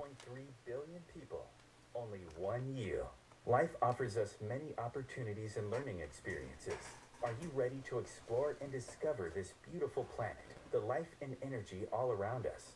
1.3 billion people, only one you. Life offers us many opportunities and learning experiences. Are you ready to explore and discover this beautiful planet, the life and energy all around us?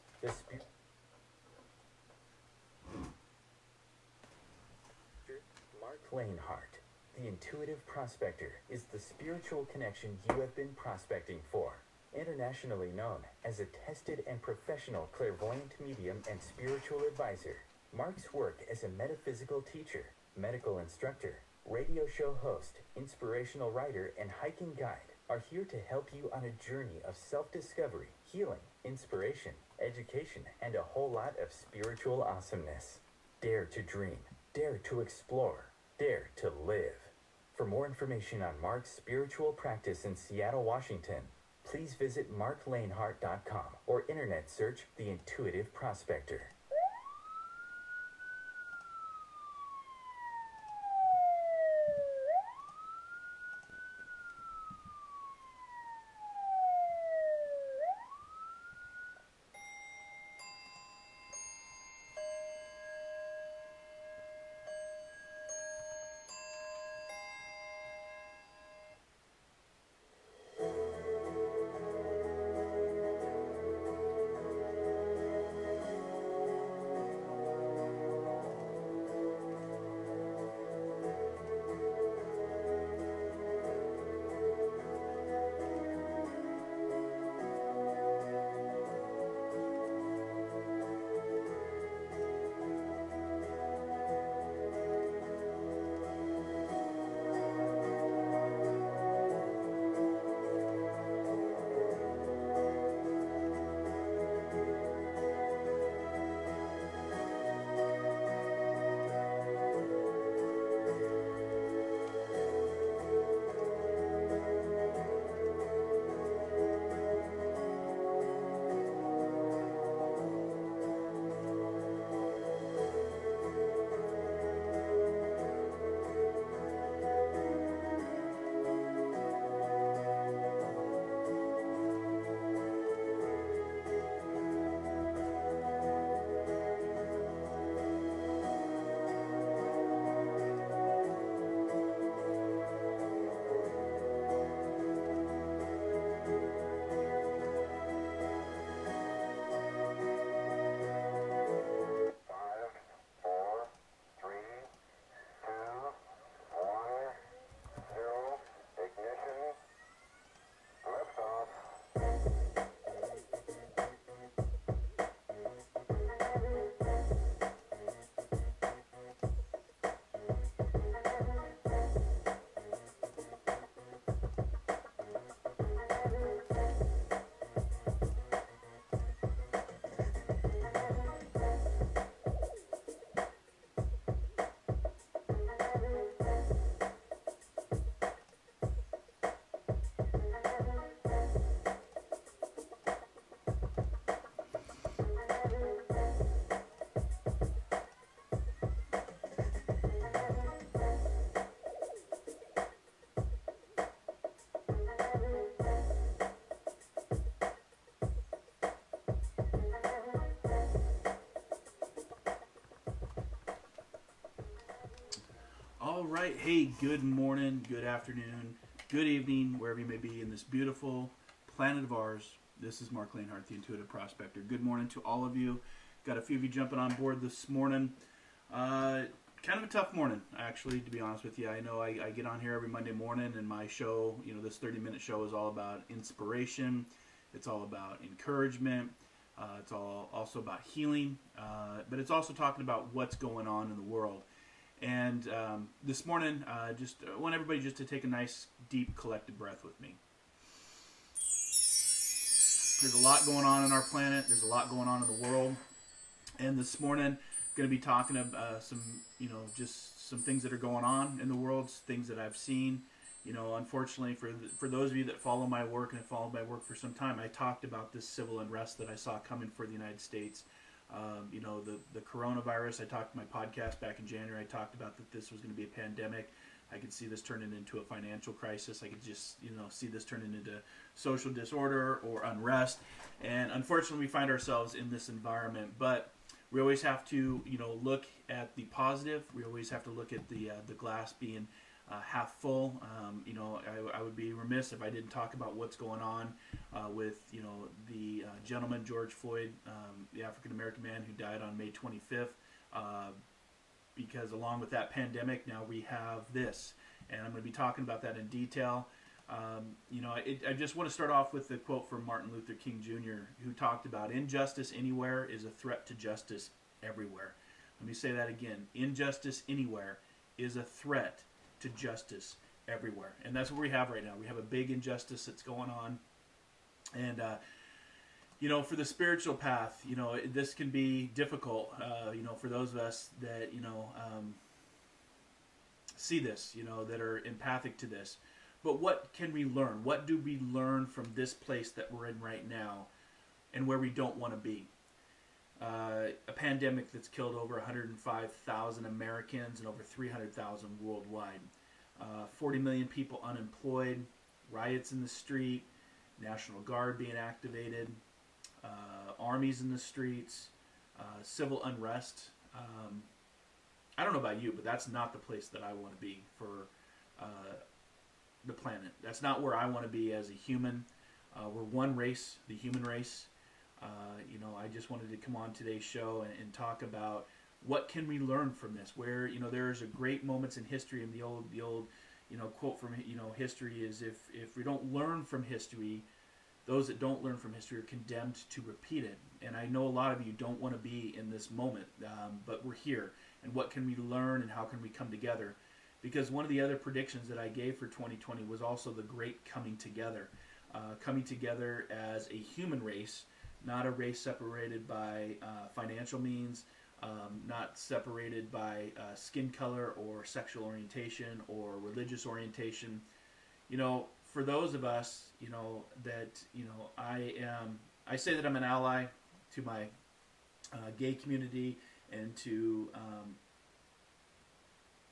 Marc Lainhart, the Intuitive Prospector, is the spiritual connection you have been prospecting for. Internationally known as a tested and professional clairvoyant medium and spiritual advisor, Marc's work as a metaphysical teacher, medical instructor, radio show host, inspirational writer, and hiking guide are here to help you on a journey of self-discovery, healing, inspiration, education, and a whole lot of spiritual awesomeness. Dare to dream, dare to explore, dare to live. For more information on Marc's spiritual practice in Seattle, Washington, please visit marclainhart.com or internet search The Intuitive Prospector. All right. Hey, good morning, good afternoon, good evening, wherever you may be in this beautiful planet of ours. This is Marc Lainhart, the Intuitive Prospector. Good morning to all of you. Got a few of you jumping on board this morning. Kind of a tough morning, actually, to be honest with you. I know I get on here every Monday morning, and my show, this 30-minute show is all about inspiration. It's all about encouragement. It's all also about healing. But it's also talking about what's going on in the world. And this morning, just want everybody just to take a nice, deep, collective breath with me. There's a lot going on in our planet. There's a lot going on in the world. And this morning, I'm going to be talking about just some things that are going on in the world, things that I've seen. Unfortunately, for those of you that follow my work and have followed my work for some time, I talked about this civil unrest that I saw coming for the United States. The coronavirus, I talked to my podcast back in January, I talked about that this was going to be a pandemic. I could see this turning into a financial crisis. I could just, see this turning into social disorder or unrest. And unfortunately, we find ourselves in this environment. But we always have to, look at the positive. We always have to look at the glass being half full. I would be remiss if I didn't talk about what's going on with, the gentleman, George Floyd, the African-American man who died on May 25th. Because along with that pandemic, now we have this. And I'm going to be talking about that in detail. I just want to start off with the quote from Martin Luther King Jr., who talked about injustice anywhere is a threat to justice everywhere. Let me say that again. Injustice anywhere is a threat to justice everywhere. And that's what we have right now. We have a big injustice that's going on. And, for the spiritual path, this can be difficult, for those of us that, see this, that are empathic to this. But what can we learn? What do we learn from this place that we're in right now and where we don't want to be? A pandemic that's killed over 105,000 Americans and over 300,000 worldwide. 40 million people unemployed, riots in the street, National Guard being activated, armies in the streets, civil unrest. I don't know about you, but that's not the place that I want to be for the planet. That's not where I want to be as a human. We're one race, the human race. I just wanted to come on today's show and talk about what can we learn from this. Where there's a great moments in history, and the old quote from history is if we don't learn from history, those that don't learn from history are condemned to repeat it. And I know a lot of you don't want to be in this moment, but we're here. And what can we learn, and how can we come together? Because one of the other predictions that I gave for 2020 was also the great coming together. Coming together as a human race, not a race separated by financial means, not separated by skin color or sexual orientation or religious orientation. For those of us, that, I say that I'm an ally to my gay community and to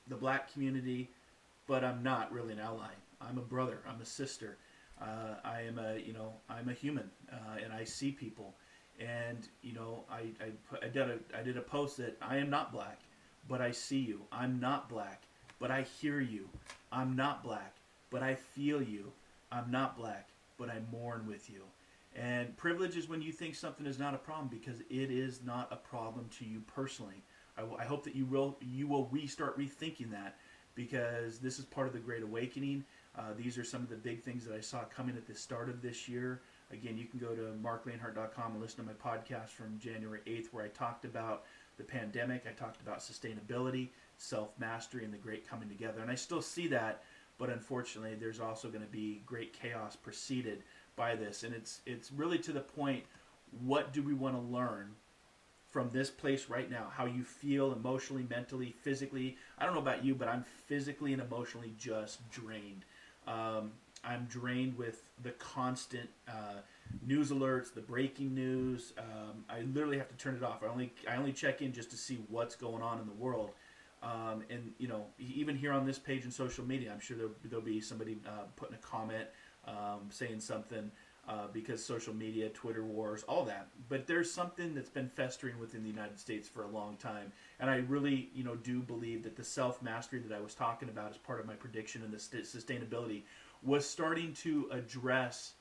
the black community, but I'm not really an ally. I'm a brother. I'm a sister. I'm a human, and I see people. And I did a post that I am not black, but I see you. I'm not black, but I hear you. I'm not black, but I feel you. I'm not black, but I mourn with you. And privilege is when you think something is not a problem, because it is not a problem to you personally. I hope that you will restart rethinking that, because this is part of the Great Awakening. These are some of the big things that I saw coming at the start of this year. Again, you can go to marclainhart.com and listen to my podcast from January 8th, where I talked about the pandemic. I talked about sustainability, self-mastery, and the great coming together. And I still see that, but unfortunately, there's also going to be great chaos preceded by this. And it's really to the point, what do we want to learn from this place right now? How you feel emotionally, mentally, physically. I don't know about you, but I'm physically and emotionally just drained. I'm drained with the constant news alerts, the breaking news. I literally have to turn it off. I only check in just to see what's going on in the world. And even here on this page in social media, I'm sure there'll be somebody putting a comment, saying something, because social media, Twitter wars, all that. But there's something that's been festering within the United States for a long time. And I really, do believe that the self-mastery that I was talking about as part of my prediction and the sustainability was starting to address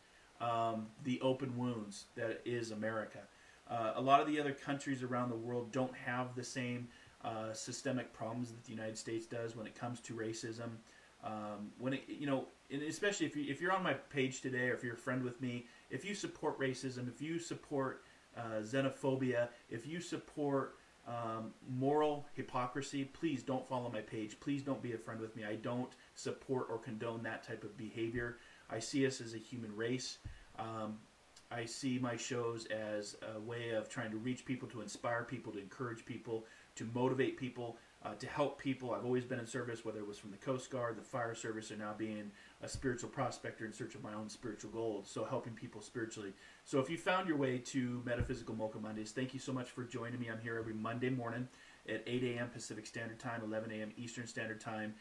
the open wounds that is America. A lot of the other countries around the world don't have the same systemic problems that the United States does when it comes to racism. And especially if you're on my page today, or if you're a friend with me, if you support racism, if you support xenophobia, if you support moral hypocrisy, please don't follow my page. Please don't be a friend with me. I don't support or condone that type of behavior. I see us as a human race. I see my shows as a way of trying to reach people, to inspire people, to encourage people, to motivate people, to help people. I've always been in service, whether it was from the Coast Guard, the fire service, or now being a spiritual prospector in search of my own spiritual goals, so helping people spiritually. So if you found your way to Metaphysical Mocha Mondays, thank you so much for joining me. I'm here every Monday morning at 8 a.m. Pacific Standard Time, 11 a.m. Eastern Standard Time.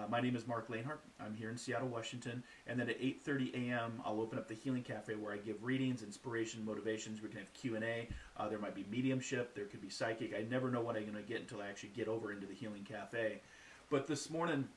My name is Marc Lainhart. I'm here in Seattle, Washington. And then at 8:30 a.m., I'll open up the Healing Cafe where I give readings, inspiration, motivations. We can have Q&A. There might be mediumship. There could be psychic. I never know what I'm going to get until I actually get over into the Healing Cafe. But this morning,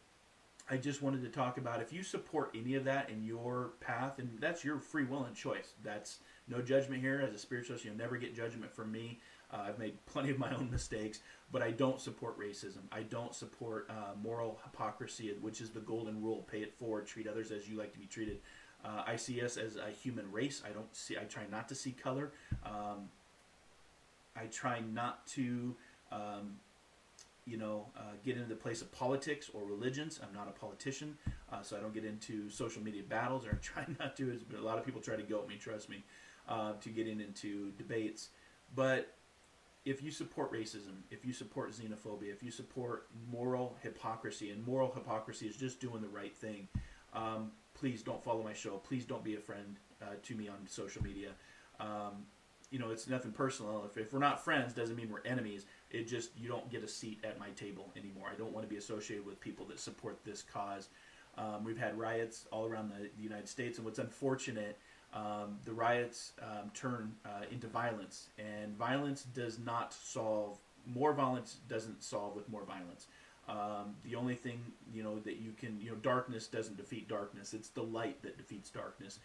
I just wanted to talk about if you support any of that in your path, and that's your free will and choice. That's no judgment here. As a spiritualist, you'll never get judgment from me. I've made plenty of my own mistakes, but I don't support racism. I don't support moral hypocrisy, which is the golden rule: pay it forward, treat others as you like to be treated. I see us as a human race. I try not to see color. I try not to. Get into the place of politics or religions. I'm not a politician, so I don't get into social media battles, or I try not to. But a lot of people try to goat me, trust me, to get into debates. But if you support racism, if you support xenophobia, if you support moral hypocrisy, and moral hypocrisy is just doing the right thing, please don't follow my show. Please don't be a friend to me on social media. It's nothing personal. If we're not friends, doesn't mean we're enemies. It just, you don't get a seat at my table anymore. I don't want to be associated with people that support this cause. We've had riots all around the United States, and what's unfortunate, the riots turn into violence, and violence does not solve. More violence doesn't solve with more violence. The only thing, that you can, darkness doesn't defeat darkness. It's the light that defeats darkness.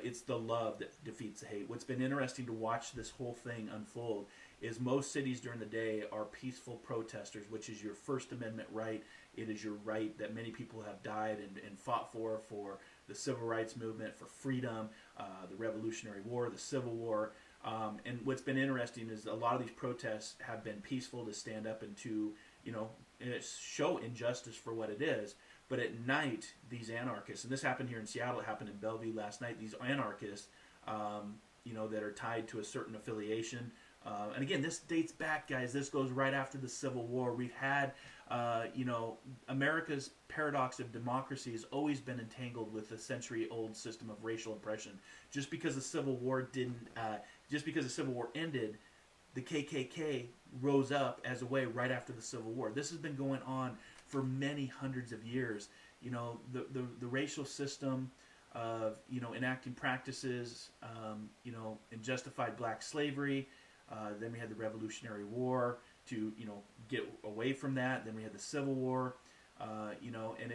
It's the love that defeats the hate. What's been interesting to watch this whole thing unfold is most cities during the day are peaceful protesters, which is your First Amendment right. It is your right that many people have died and fought for the Civil Rights Movement, for freedom, the Revolutionary War, the Civil War. And what's been interesting is a lot of these protests have been peaceful to stand up and to, show injustice for what it is. But at night, these anarchists, and this happened here in Seattle, it happened in Bellevue last night, these anarchists, that are tied to a certain affiliation. And again, this dates back, guys. This goes right after the Civil War. We've had, America's paradox of democracy has always been entangled with a century-old system of racial oppression. Just because the Civil War ended, the KKK rose up as a way right after the Civil War. This has been going on for many hundreds of years. The racial system of, enacting practices, and justified black slavery. Then we had the Revolutionary War to, get away from that. Then we had the Civil War, and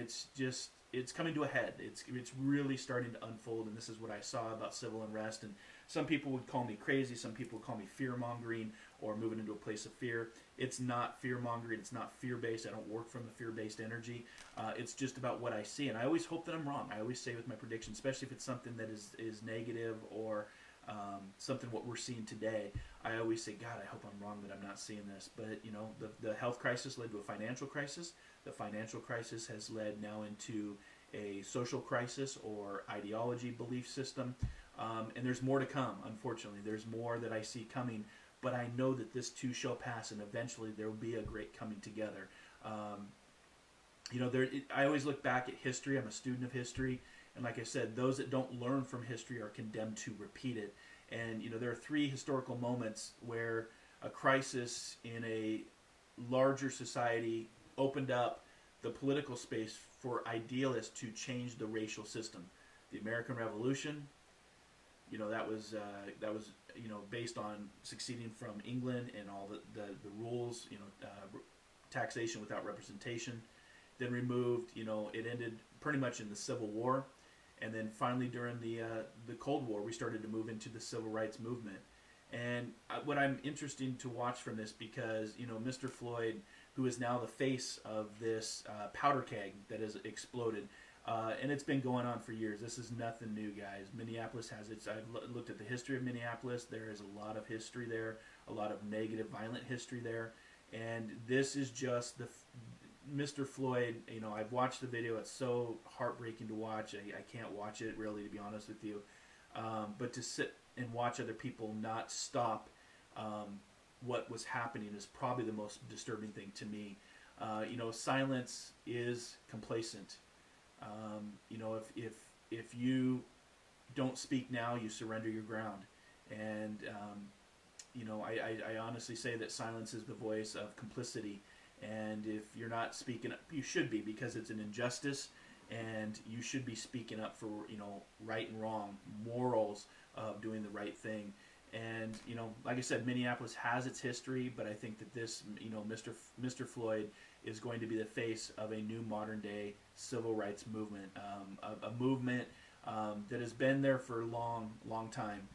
it's coming to a head. It's really starting to unfold, and this is what I saw about civil unrest. And some people would call me crazy. Some people would call me fear-mongering or moving into a place of fear. It's not fear-mongering. It's not fear-based. I don't work from the fear-based energy. It's just about what I see, and I always hope that I'm wrong. I always say with my predictions, especially if it's something that is negative or something what we're seeing today, I always say, God, I hope I'm wrong that I'm not seeing this. But, the health crisis led to a financial crisis. The financial crisis has led now into a social crisis or ideology belief system. And there's more to come, unfortunately. There's more that I see coming. But I know that this too shall pass, and eventually there will be a great coming together. I always look back at history. I'm a student of history. And like I said, those that don't learn from history are condemned to repeat it. And, there are three historical moments where a crisis in a larger society opened up the political space for idealists to change the racial system. The American Revolution, that was based on succeeding from England and all the rules, taxation without representation. Then removed, it ended pretty much in the Civil War. And then finally during the Cold War, we started to move into the Civil Rights Movement. And what I'm interested to watch from this, because, Mr. Floyd, who is now the face of this powder keg that has exploded, and it's been going on for years. This is nothing new, guys. Minneapolis has its, I've looked at the history of Minneapolis. There is a lot of history there, a lot of negative, violent history there. And this is just Mr. Floyd. I've watched the video. It's so heartbreaking to watch. I can't watch it, really, to be honest with you. But to sit and watch other people not stop what was happening is probably the most disturbing thing to me. Silence is complacent. If you don't speak now, you surrender your ground. And I honestly say that silence is the voice of complicity. And if you're not speaking up, you should be, because it's an injustice, and you should be speaking up for, right and wrong, morals of doing the right thing. And like I said, Minneapolis has its history, but I think that this, Mr. Floyd is going to be the face of a new modern day civil rights movement, a movement that has been there for a long, long time.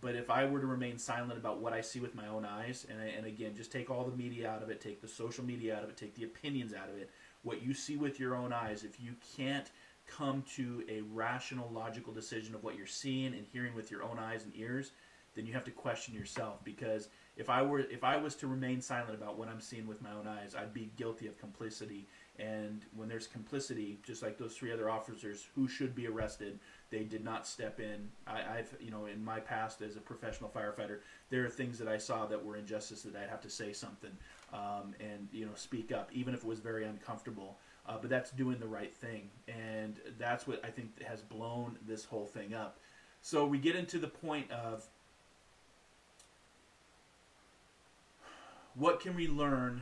But if I were to remain silent about what I see with my own eyes, and again, just take all the media out of it, take the social media out of it, take the opinions out of it, what you see with your own eyes, if you can't come to a rational, logical decision of what you're seeing and hearing with your own eyes and ears, then you have to question yourself. Because if I was to remain silent about what I'm seeing with my own eyes, I'd be guilty of complicity. And when there's complicity, just like those 3 other officers who should be arrested, they did not step in. I've in my past as a professional firefighter, there are things that I saw that were injustice that I'd have to say something, and speak up, even if it was very uncomfortable. But that's doing the right thing, and that's what I think has blown this whole thing up. So we get into the point of, what can we learn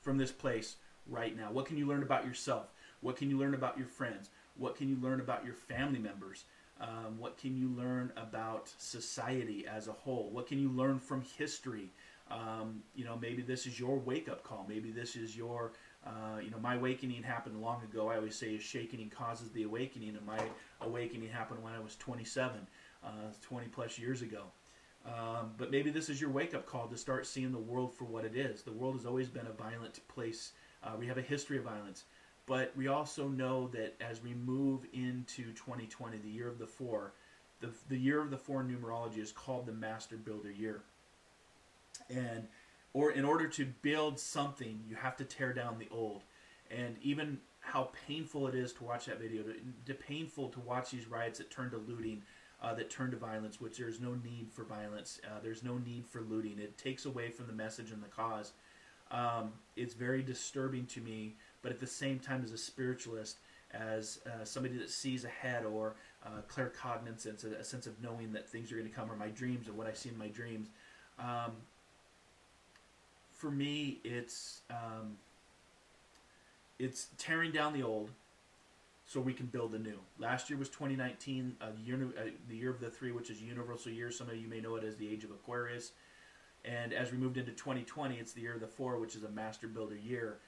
from this place right now? What can you learn about yourself? What can you learn about your friends? What can you learn about your family members? What can you learn about society as a whole? What can you learn from history? Maybe this is your wake-up call. Maybe this is your, my awakening happened long ago. I always say, shakening causes the awakening, and my awakening happened when I was 27, 20 plus years ago. But maybe this is your wake-up call to start seeing the world for what it is. The world has always been a violent place. We have a history of violence. But we also know that as we move into 2020, the year of the 4, the year of the 4 numerology is called the Master Builder Year. And in order to build something, you have to tear down the old. And even how painful it is to watch that video, painful to watch these riots that turn to looting, that turn to violence, which there's no need for violence. There's no need for looting. It takes away from the message and the cause. It's very disturbing to me, but at the same time, as a spiritualist, as somebody that sees ahead, or claircognizance, a sense of knowing that things are going to come, or my dreams, or what I see in my dreams, for me, it's tearing down the old so we can build the new. Last year was 2019, the year of the 3, which is a universal year. Some of you may know it as the age of Aquarius. And as we moved into 2020, it's the year of the 4, which is a Master Builder year.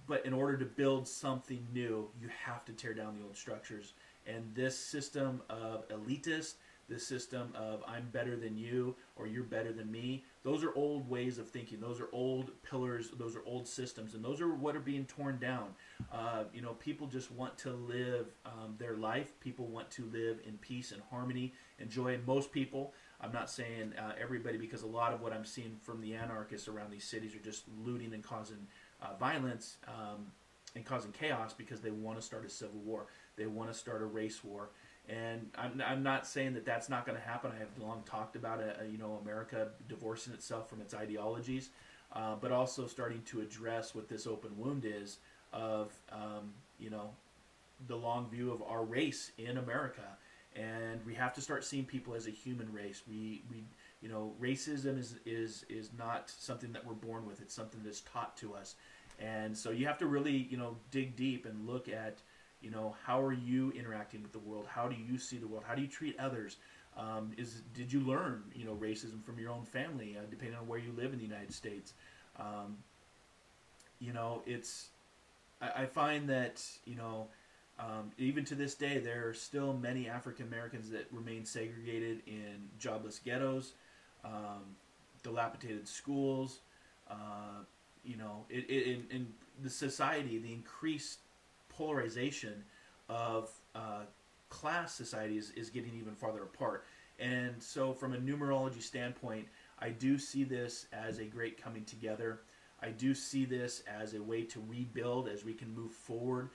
But in order to build something new, you have to tear down the old structures. And this system of elitist, this system of I'm better than you, or you're better than me, those are old ways of thinking. Those are old pillars. Those are old systems. And those are what are being torn down. People just want to live their life. People want to live in peace and harmony and joy. And most people, I'm not saying everybody, because a lot of what I'm seeing from the anarchists around these cities are just looting and causing violence and causing chaos, because they want to start a civil war. They want to start a race war. And I'm not saying that that's not going to happen. I have long talked about America divorcing itself from its ideologies, but also starting to address what this open wound is of the long view of our race in America. And we have to start seeing people as a human race. Racism is not something that we're born with. It's something that's taught to us. And so you have to really dig deep and look at how are you interacting with the world? How do you see the world? How do you treat others? Did you learn racism from your own family, depending on where you live in the United States? I find that even to this day, there are still many African Americans that remain segregated in jobless ghettos, dilapidated schools. In the society, the increased polarization of class societies is getting even farther apart. And so from a numerology standpoint, I do see this as a great coming together. I do see this as a way to rebuild as we can move forward.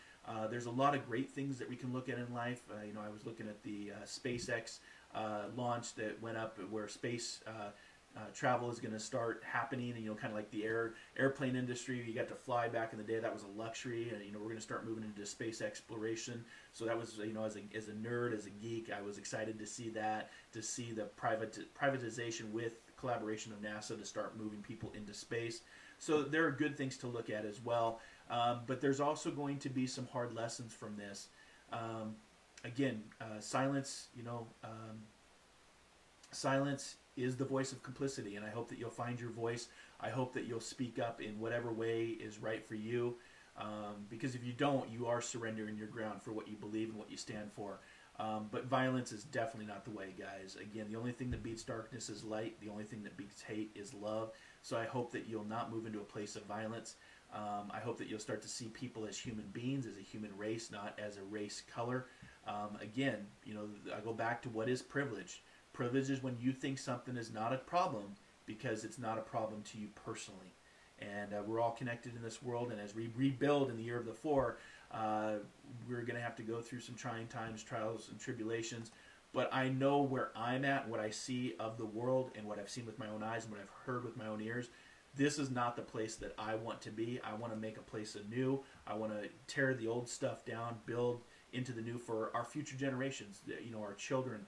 There's a lot of great things that we can look at in life. I was looking at the SpaceX launch that went up, where space travel is going to start happening. Kind of like the airplane industry. You got to fly back in the day. That was a luxury. And we're going to start moving into space exploration. So that was, as a nerd, as a geek, I was excited to see that, to see the privatization with collaboration of NASA to start moving people into space. So there are good things to look at as well. But there's also going to be some hard lessons from this. Again, silence, silence is the voice of complicity, and I hope that you'll find your voice. I hope that you'll speak up in whatever way is right for you, because if you don't, you are surrendering your ground for what you believe and what you stand for. But violence is definitely not the way, guys. Again, the only thing that beats darkness is light. The only thing that beats hate is love. So I hope that you'll not move into a place of violence. I hope that you'll start to see people as human beings, as a human race, not as a race color. Again, I go back to what is privilege. Privilege is when you think something is not a problem because it's not a problem to you personally. And we're all connected in this world, and as we rebuild in the year of the four, we're going to have to go through some trying times, trials, and tribulations. But I know where I'm at, what I see of the world, and what I've seen with my own eyes, and what I've heard with my own ears. This is not the place that I want to be. I want to make a place anew. I want to tear the old stuff down, build into the new for our future generations, our children,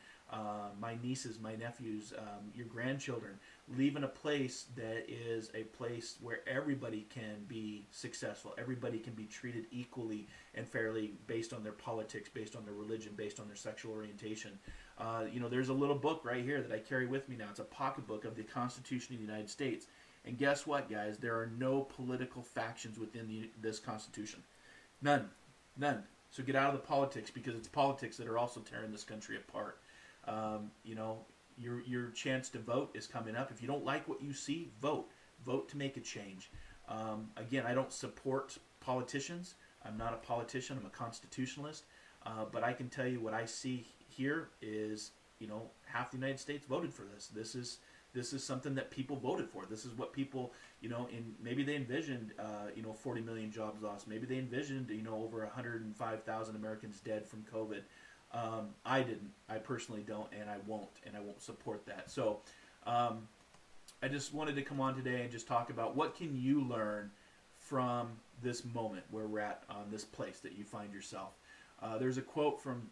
my nieces, my nephews, your grandchildren, leaving a place that is a place where everybody can be successful. Everybody can be treated equally and fairly based on their politics, based on their religion, based on their sexual orientation. There's a little book right here that I carry with me now. It's a pocketbook of the Constitution of the United States. And guess what, guys? There are no political factions within this Constitution. None. So get out of the politics, because it's politics that are also tearing this country apart. Your chance to vote is coming up. If you don't like what you see, vote. Vote to make a change. Again, I don't support politicians. I'm not a politician. I'm a constitutionalist. But I can tell you what I see here is, half the United States voted for this. This is something that people voted for. This is what people, maybe they envisioned, 40 million jobs lost. Maybe they envisioned, over 105,000 Americans dead from COVID. I didn't. I personally don't, and I won't support that. So I just wanted to come on today and just talk about what can you learn from this moment where we're at on this place that you find yourself. There's a quote from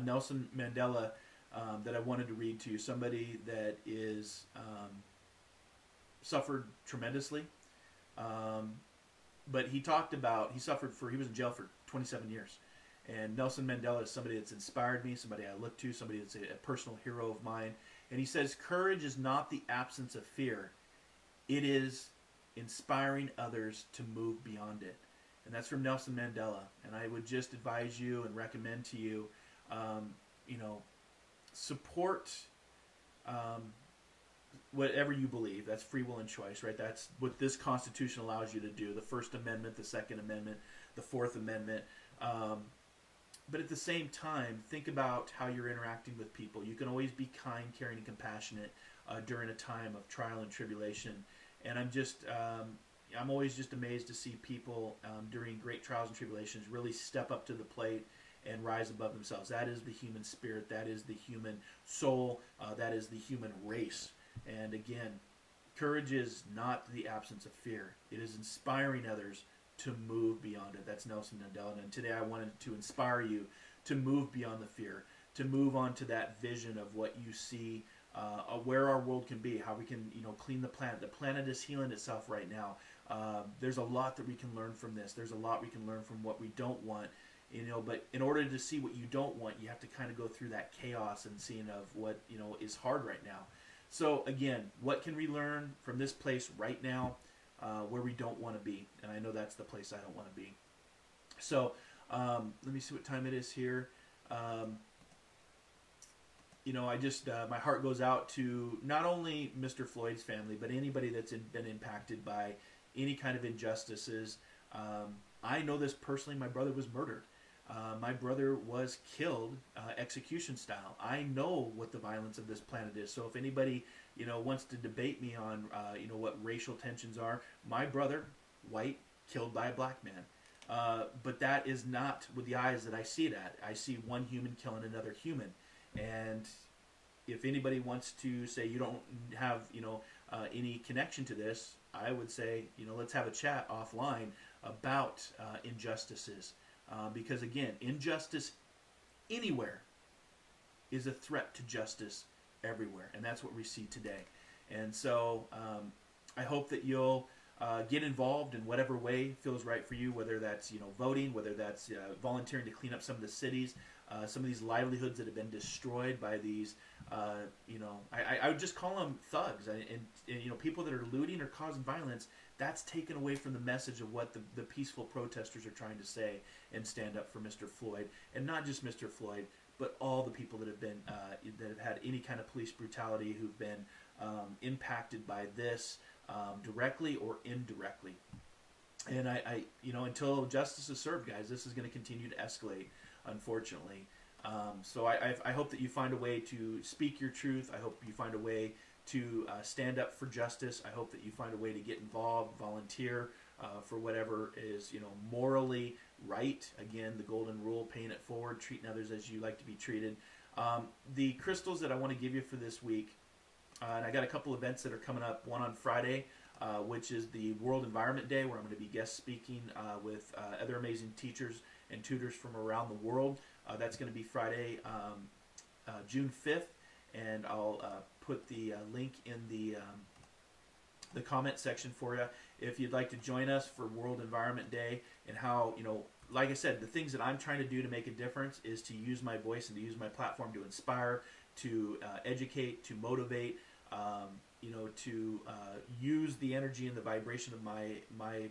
Nelson Mandela that I wanted to read to you. Somebody that is suffered tremendously, but he was in jail for 27 years. And Nelson Mandela is somebody that's inspired me, somebody I look to, somebody that's a personal hero of mine. And he says, courage is not the absence of fear. It is inspiring others to move beyond it. And that's from Nelson Mandela. And I would just advise you and recommend to you, support whatever you believe. That's free will and choice, right? That's what this Constitution allows you to do. The First Amendment, the Second Amendment, the Fourth Amendment. But at the same time, think about how you're interacting with people. You can always be kind, caring, and compassionate during a time of trial and tribulation. And I'm always just amazed to see people during great trials and tribulations really step up to the plate and rise above themselves. That is the human spirit. That is the human soul. That is the human race. And again, courage is not the absence of fear. It is inspiring others to move beyond it. That's Nelson Mandela. And today I wanted to inspire you to move beyond the fear, to move on to that vision of what you see, where our world can be, how we can, clean the planet. The planet is healing itself right now. There's a lot that we can learn from this. There's a lot we can learn from what we don't want. But in order to see what you don't want, you have to kind of go through that chaos and seeing of what, is hard right now. So again, what can we learn from this place right now where we don't want to be? And I know that's the place I don't want to be. So let me see what time it is here. I just, my heart goes out to not only Mr. Floyd's family, but anybody that's been impacted by any kind of injustices. I know this personally. My brother was murdered. My brother was killed execution style. I know what the violence of this planet is. So if anybody, wants to debate me on, what racial tensions are, my brother, white, killed by a black man. But that is not with the eyes that I see it at. I see one human killing another human. And if anybody wants to say you don't have, any connection to this, I would say, let's have a chat offline about injustices. Because again, injustice anywhere is a threat to justice everywhere. And that's what we see today. And so I hope that you'll get involved in whatever way feels right for you, whether that's voting, whether that's volunteering to clean up some of the cities, some of these livelihoods that have been destroyed by these, I would just call them thugs, and people that are looting or causing violence. That's taken away from the message of what the peaceful protesters are trying to say and stand up for Mr. Floyd, and not just Mr. Floyd, but all the people that have been that have had any kind of police brutality, who've been impacted by this directly or indirectly. And until justice is served, guys, this is going to continue to escalate, unfortunately. So I hope that you find a way to speak your truth. I hope you find a way to stand up for justice. I hope that you find a way to get involved, volunteer for whatever is morally right. Again, the golden rule: paying it forward, treating others as you like to be treated. The crystals that I want to give you for this week, and I got a couple events that are coming up. One on Friday, which is the World Environment Day, where I'm going to be guest speaking with other amazing teachers and tutors from around the world. That's going to be Friday, June 5th, and I'll put the link in the comment section for you if you'd like to join us for World Environment Day. And how, like I said, the things that I'm trying to do to make a difference is to use my voice and to use my platform to inspire, to educate, to motivate, to use the energy and the vibration of my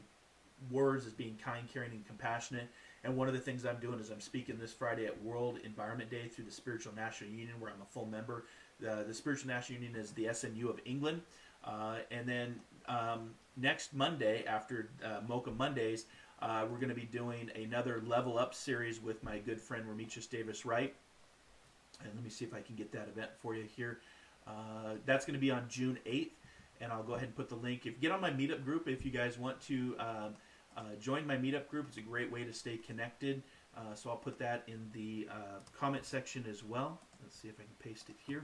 words as being kind, caring, and compassionate. And one of the things I'm doing is I'm speaking this Friday at World Environment Day through the Spiritual National Union, where I'm a full member. The Spiritual National Union is the SNU of England. And then next Monday, after Mocha Mondays, we're going to be doing another Level Up series with my good friend Ramechus Davis Wright. And let me see if I can get that event for you here. That's going to be on June 8th. And I'll go ahead and put the link. Get on my meetup group if you guys want to join my meetup group. It's a great way to stay connected. So I'll put that in the comment section as well. Let's see if I can paste it here.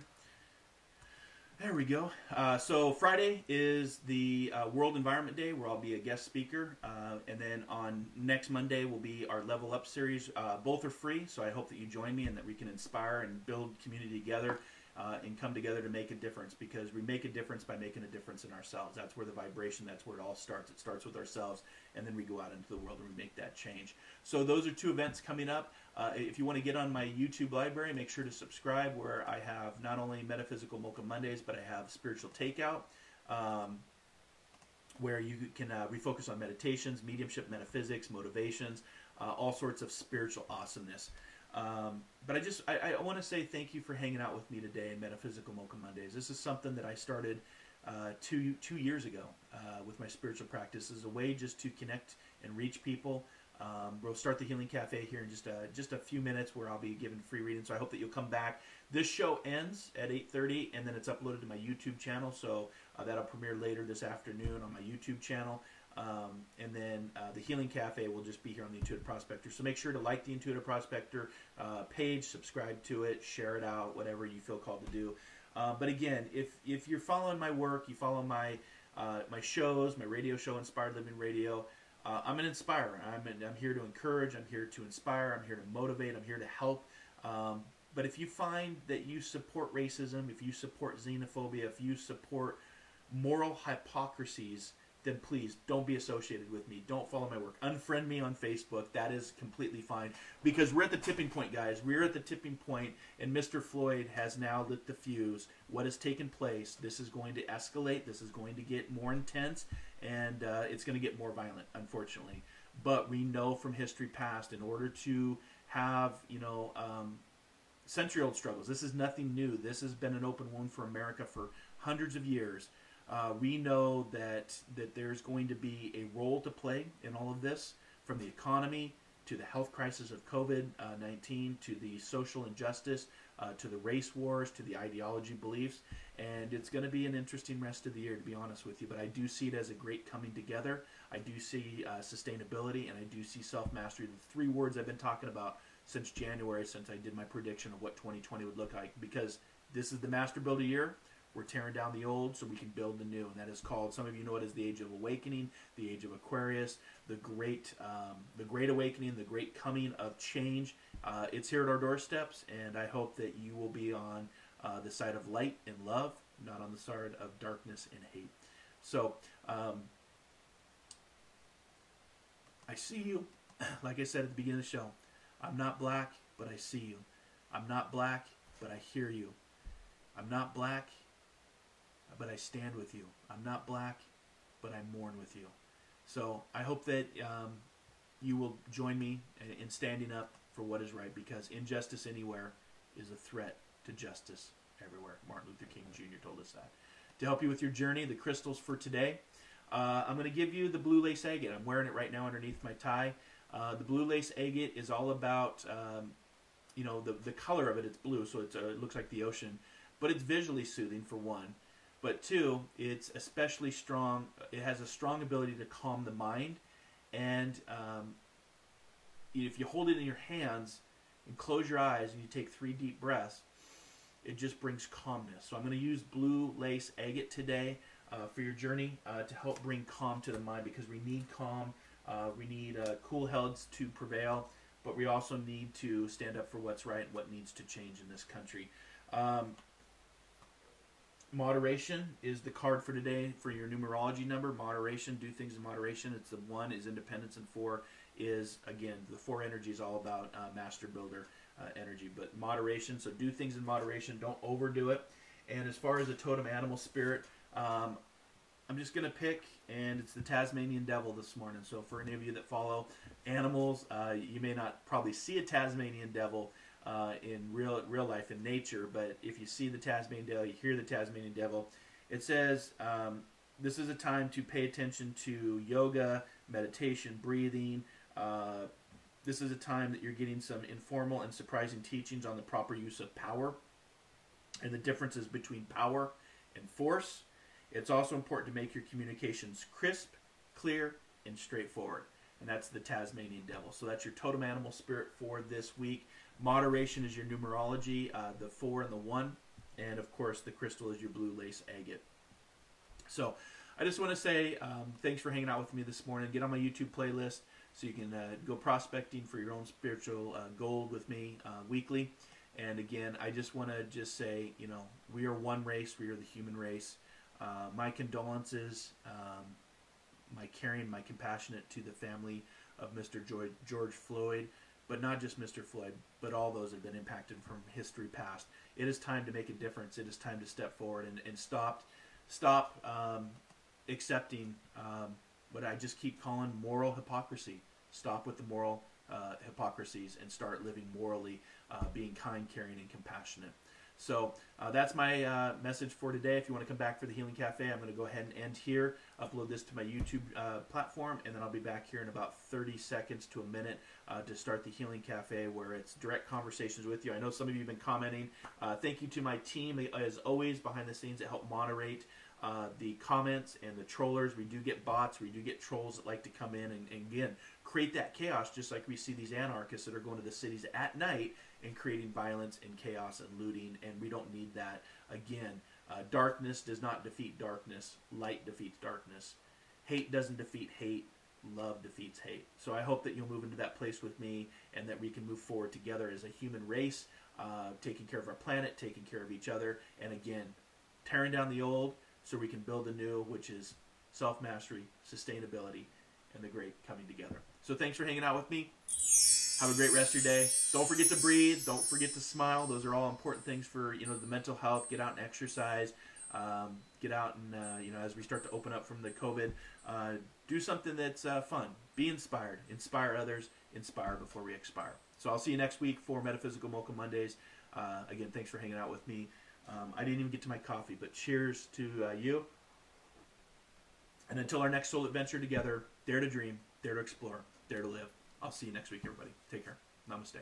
There we go. So Friday is the World Environment Day, where I'll be a guest speaker. And then on next Monday will be our Level Up series. Both are free, so I hope that you join me and that we can inspire and build community together. And come together to make a difference, because we make a difference by making a difference in ourselves. That's where the vibration, that's where it all starts. It starts with ourselves, and then we go out into the world and we make that change. So those are two events coming up. If you want to get on my YouTube library, make sure to subscribe, where I have not only Metaphysical Mocha Mondays, but I have Spiritual Takeout, where you can refocus on meditations, mediumship, metaphysics, motivations, all sorts of spiritual awesomeness. But I want to say thank you for hanging out with me today in Metaphysical Mocha Mondays. This is something that I started 2 years ago with my spiritual practice, as a way just to connect and reach people. We'll start the Healing Cafe here in just a few minutes, where I'll be giving free readings. So I hope that you'll come back. This show ends at 8:30, and then it's uploaded to my YouTube channel. So that'll premiere later this afternoon on my YouTube channel. And then the Healing Cafe will just be here on the Intuitive Prospector. So make sure to like the Intuitive Prospector page, subscribe to it, share it out, whatever you feel called to do. But again, if you're following my work, you follow my shows, my radio show, Inspired Living Radio, I'm an inspirer. I'm here to encourage. I'm here to inspire. I'm here to motivate. I'm here to help. But if you find that you support racism, if you support xenophobia, if you support moral hypocrisies, then please don't be associated with me. Don't follow my work. Unfriend me on Facebook. That is completely fine, because we're at the tipping point, guys. We're at the tipping point, and Mr. Floyd has now lit the fuse. What has taken place? This is going to escalate. This is going to get more intense, and it's going to get more violent, unfortunately. But we know from history past, in order to have, century-old struggles, this is nothing new. This has been an open wound for America for hundreds of years. We know that there's going to be a role to play in all of this, from the economy to the health crisis of COVID-19 to the social injustice, to the race wars, to the ideology beliefs. And it's going to be an interesting rest of the year, to be honest with you. But I do see it as a great coming together. I do see sustainability, and I do see self-mastery, the three words I've been talking about since January, since I did my prediction of what 2020 would look like. Because this is the Master Builder year. We're tearing down the old so we can build the new, and that is called, some of you know it as the Age of Awakening, the Age of Aquarius, the Great Awakening, the Great Coming of Change. It's here at our doorsteps, and I hope that you will be on the side of light and love, not on the side of darkness and hate. So I see you. Like I said at the beginning of the show, I'm not black, but I see you. I'm not black, but I hear you. I'm not black, but I stand with you. I'm not black, but I mourn with you. So I hope that you will join me in standing up for what is right, because injustice anywhere is a threat to justice everywhere. Martin Luther King Jr. told us that. To help you with your journey, the crystals for today, I'm going to give you the blue lace agate. I'm wearing it right now underneath my tie. The blue lace agate is all about, the color of it. It's blue, so it looks like the ocean. But it's visually soothing, for one. But two, it's especially strong. It has a strong ability to calm the mind. And if you hold it in your hands and close your eyes and you take 3 deep breaths, it just brings calmness. So I'm going to use blue lace agate today for your journey to help bring calm to the mind, because we need calm. We need cool heads to prevail, but we also need to stand up for what's right and what needs to change in this country. Moderation is the card for today for your numerology number. Moderation, do things in moderation. It's the 1 is independence, and 4 is, again, the 4 energy is all about master builder energy. But moderation, so do things in moderation. Don't overdo it. And as far as a totem animal spirit, I'm just going to pick, and it's the Tasmanian devil this morning. So for any of you that follow animals, you may not probably see a Tasmanian devil in real life in nature, but if you see the Tasmanian devil, you hear the Tasmanian devil, it says this is a time to pay attention to yoga, meditation, breathing. This is a time that you're getting some informal and surprising teachings on the proper use of power and the differences between power and force. It's also important to make your communications crisp, clear, and straightforward. And that's the Tasmanian devil. So that's your totem animal spirit for this week. Moderation is your numerology, the 4 and the 1. And, of course, the crystal is your blue lace agate. So I just want to say thanks for hanging out with me this morning. Get on my YouTube playlist so you can go prospecting for your own spiritual gold with me weekly. And, again, I just want to say, we are one race. We are the human race. My condolences, my caring, my compassionate to the family of Mr. George Floyd, but not just Mr. Floyd, but all those that have been impacted from history past. It is time to make a difference. It is time to step forward and stop accepting what I just keep calling moral hypocrisy. Stop with the moral hypocrisies and start living morally, being kind, caring, and compassionate. So that's my message for today. If you want to come back for the Healing Cafe, I'm going to go ahead and end here, upload this to my YouTube platform, and then I'll be back here in about 30 seconds to a minute to start the Healing Cafe, where it's direct conversations with you. I know some of you have been commenting. Thank you to my team, as always, behind the scenes that help moderate the comments and the trollers. We do get bots. We do get trolls that like to come in and again, create that chaos, just like we see these anarchists that are going to the cities at night and creating violence and chaos and looting, and we don't need that. Again, darkness does not defeat darkness. Light defeats darkness. Hate doesn't defeat hate. Love defeats hate. So I hope that you'll move into that place with me and that we can move forward together as a human race, taking care of our planet, taking care of each other, and again, tearing down the old so we can build the new, which is self-mastery, sustainability, and the great coming together. So thanks for hanging out with me. Have a great rest of your day. Don't forget to breathe. Don't forget to smile. Those are all important things for the mental health. Get out and exercise. Get out and as we start to open up from the COVID, do something that's fun. Be inspired. Inspire others. Inspire before we expire. So I'll see you next week for Metaphysical Mocha Mondays. Again, thanks for hanging out with me. I didn't even get to my coffee, but cheers to you. And until our next soul adventure together, dare to dream, dare to explore, dare to live. I'll see you next week, everybody. Take care. Namaste.